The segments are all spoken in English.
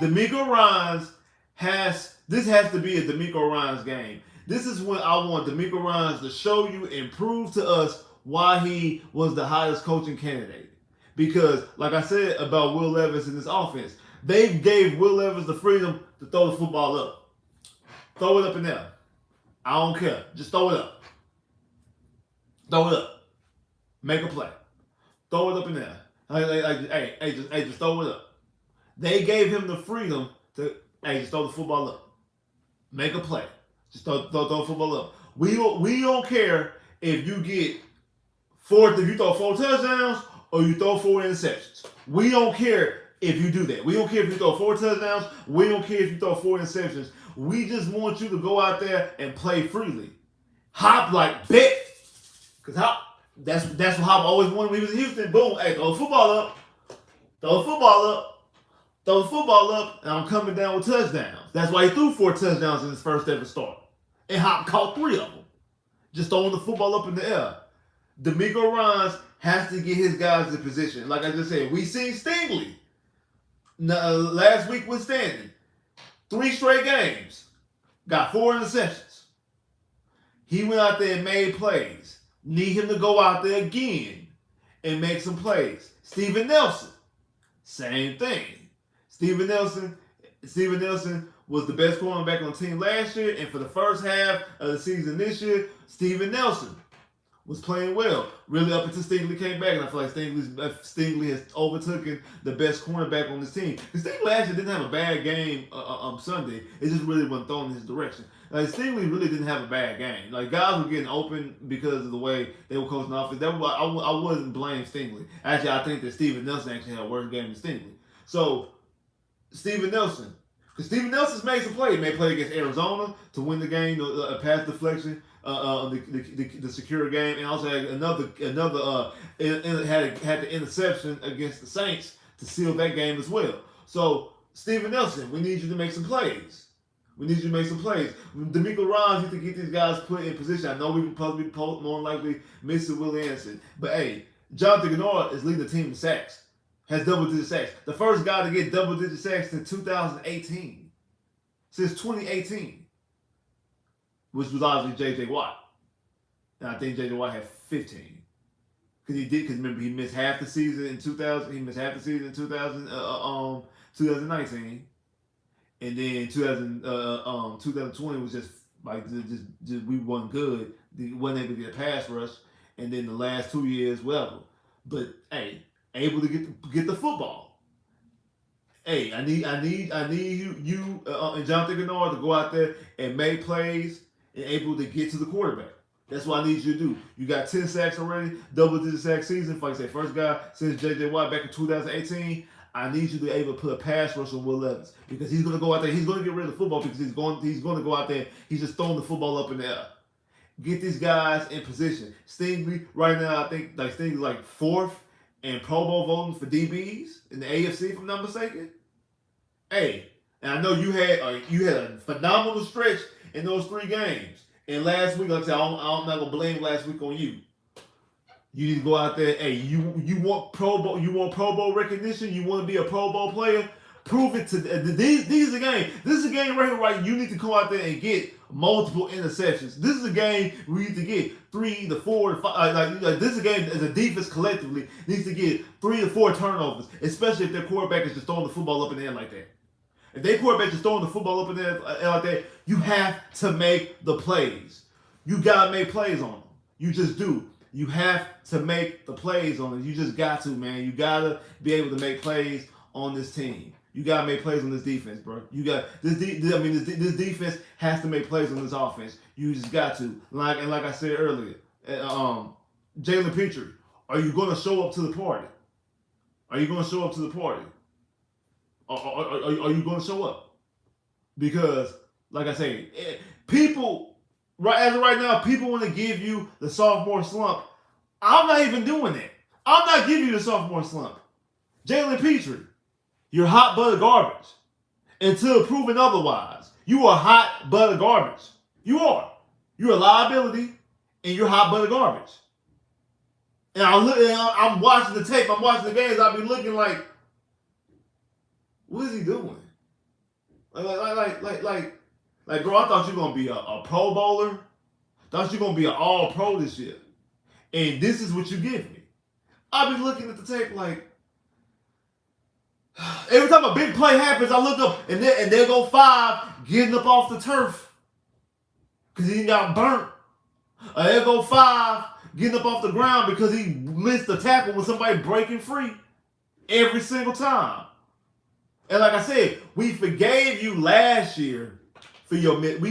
D'Amico Ryans this has to be a D'Amico Ryans game. This is when I want D'Amico Ryans to show you and prove to us why he was the highest coaching candidate. Because, like I said about Will Levis and this offense, they gave Will Levis the freedom to throw the football up. Throw it up in there. I don't care. Just throw it up. Throw it up. Make a play. Throw it up in there. Just throw it up. They gave him the freedom to, just throw the football up. Make a play. Just throw the football up. We don't care if you get if you throw 4 touchdowns or you throw 4 interceptions. We don't care if you do that. We don't care if you throw 4 touchdowns. We don't care if you throw 4 interceptions. We just want you to go out there and play freely. Hop like bet. Because that's what Hop always wanted when he was in Houston. Boom, hey, throw the football up. Throw the football up. Throw the football up, and I'm coming down with touchdowns. That's why he threw 4 touchdowns in his first ever start. And Hop caught 3 of them. Just throwing the football up in the air. D'Amico Ryans has to get his guys in position. Like I just said, we seen Stingley last week with Standing. 3 straight games. Got 4 interceptions. He went out there and made plays. Need him to go out there again and make some plays. Steven Nelson, same thing. Steven Nelson was the best cornerback on the team last year, and for the first half of the season this year, Steven Nelson was playing well. Really up until Stingley came back, and I feel like Stingley has overtaken the best cornerback on this team. Because Stingley actually didn't have a bad game on Sunday. It just really wasn't thrown in his direction. Like, Stingley really didn't have a bad game. Like, guys were getting open because of the way they were coaching the offense. I wouldn't blame Stingley. Actually, I think that Steven Nelson actually had a worse game than Stingley. So, Steven Nelson. Because Steven Nelson's made some plays. He made a play against Arizona to win the game, a pass deflection, the secure game, and also had another had the interception against the Saints to seal that game as well. So, Steven Nelson, we need you to make some plays. We need you to make some plays. D'Amico Ryans needs to get these guys put in position. I know we can probably more likely missing Willie Anderson. But hey, Jonathan Gennard is leading the team in sacks. Has double-digit sacks. The first guy to get double-digit sacks since 2018. Since 2018. Which was obviously J.J. Watt. And I think J.J. Watt had 15. Because remember, he missed half the season in 2000. He missed half the season in 2019. And then 2020 was just like just we wasn't good. We wasn't able to get a pass rush. And then the last 2 years, whatever. But hey, able to get the football. Hey, I need you and Jonathan Gennard to go out there and make plays and able to get to the quarterback. That's what I need you to do. You got 10 sacks already, double-digit sack season. Like I say, first guy since J.J. Watt back in 2018. I need you to be able to put a pass rush on Will Levis because he's going to go out there. He's going to get rid of the football because he's going to go out there. He's just throwing the football up in the air. Get these guys in position. Stingley right now, I think Stingley's like 4th in Pro Bowl voting for DBs in the AFC, if I'm not mistaken. Hey, and I know you had a phenomenal stretch in those 3 games. And last week, like I said, I'm not gonna blame last week on you. You need to go out there. Hey, you want Pro Bowl? You want Pro Bowl recognition? You want to be a Pro Bowl player? Prove it to these is a game. This is a game right here, right? You need to come out there and get multiple interceptions. This is a game where you need to get 3 to 4 to 5. Like this is a game as a defense collectively needs to get 3 to 4 turnovers, especially if their quarterback is just throwing the football up in the air like that. If their quarterback is throwing the football up in the air like that, you have to make the plays. You gotta make plays on them. You just do. You have to make the plays on it. You just got to, man. You gotta be able to make plays on this team. You gotta make plays on this defense, bro. You got this defense has to make plays on this offense. You just got to. Like I said earlier, Jalen Petrie, are you gonna show up to the party? Are you gonna show up to the party? Are you gonna show up? Because, like I say, people. As of right now, people want to give you the sophomore slump. I'm not even doing that. I'm not giving you the sophomore slump. Jalen Petrie, you're hot butter garbage. Until proven otherwise, you are hot butter garbage. You are. You're a liability, and you're hot butter garbage. And I'm watching the tape. I'm watching the games. I'll be looking like, what is he doing? Like, bro, I thought you were gonna be a Pro Bowler. Thought you were gonna be an All Pro this year, and this is what you give me. I be looking at the tape like every time a big play happens, I look up and there go Five getting up off the turf because he got burnt. There go Five getting up off the ground because he missed the tackle with somebody breaking free every single time. And like I said, we forgave you last year for your missed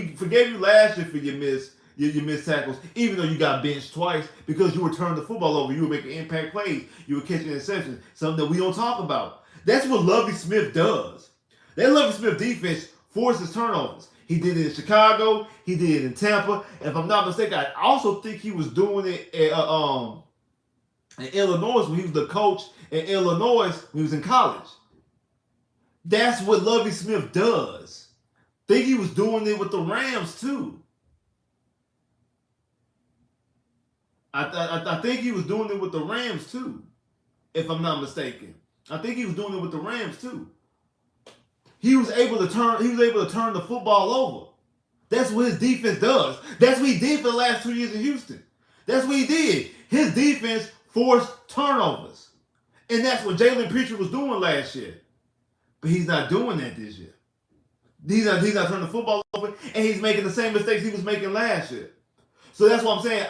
tackles, even though you got benched twice because you were turning the football over, you were making impact plays, you were catching interceptions, something that we don't talk about. That's what Lovie Smith does. That Lovie Smith defense forces turnovers. He did it in Chicago, he did it in Tampa. If I'm not mistaken, I also think he was doing it in Illinois when he was the coach in Illinois when he was in college. That's what Lovie Smith does. Think he was doing it with the Rams too. I think he was doing it with the Rams too, if I'm not mistaken. I think he was doing it with the Rams too. He was able to turn the football over. That's what his defense does. That's what he did for the last 2 years in Houston. That's what he did. His defense forced turnovers. And that's what Jalen Preacher was doing last year. But he's not doing that this year. He's not turning the football over, and he's making the same mistakes he was making last year. So that's what I'm saying.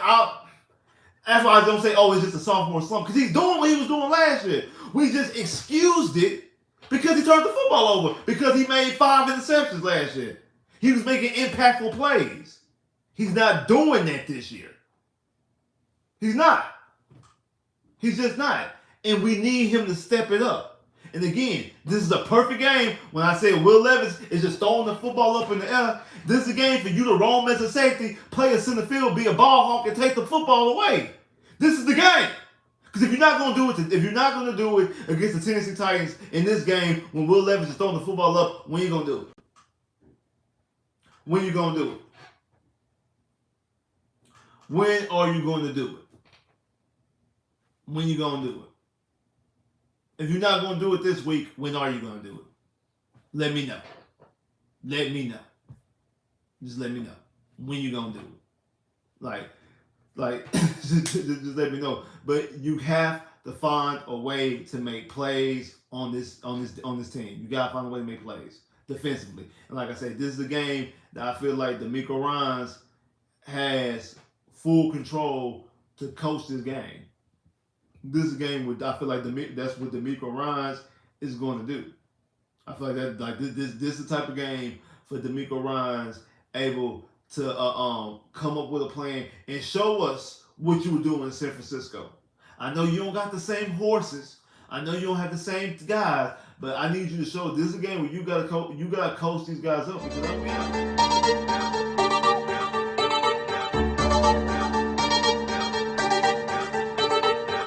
That's why I don't say, oh, it's just a sophomore slump, because he's doing what he was doing last year. We just excused it because he turned the football over, because he made 5 interceptions last year. He was making impactful plays. He's not doing that this year. He's not. He's just not. And we need him to step it up. And again, this is a perfect game. When I say Will Levis is just throwing the football up in the air, this is a game for you to roam as a safety, play a center field, be a ball hawk, and take the football away. This is the game. Because if you're not going to do it against the Tennessee Titans in this game, when Will Levis is throwing the football up, when are you going to do it? When are you going to do it? When are you going to do it? When are you going to do it? If you're not going to do it this week, when are you going to do it? Let me know. Let me know. Just let me know. When you going to do it. Just let me know. But you have to find a way to make plays on this team. You got to find a way to make plays defensively. And like I said, this is a game that I feel like DeMeco Ryans has full control to coach this game. This is a game where I feel like that's what DeMeco Ryans is going to do. I feel like this is the type of game for DeMeco Ryans able to come up with a plan and show us what you were doing in San Francisco. I know you don't got the same horses. I know you don't have the same guys, but I need you to show this is a game where you gotta coach these guys up because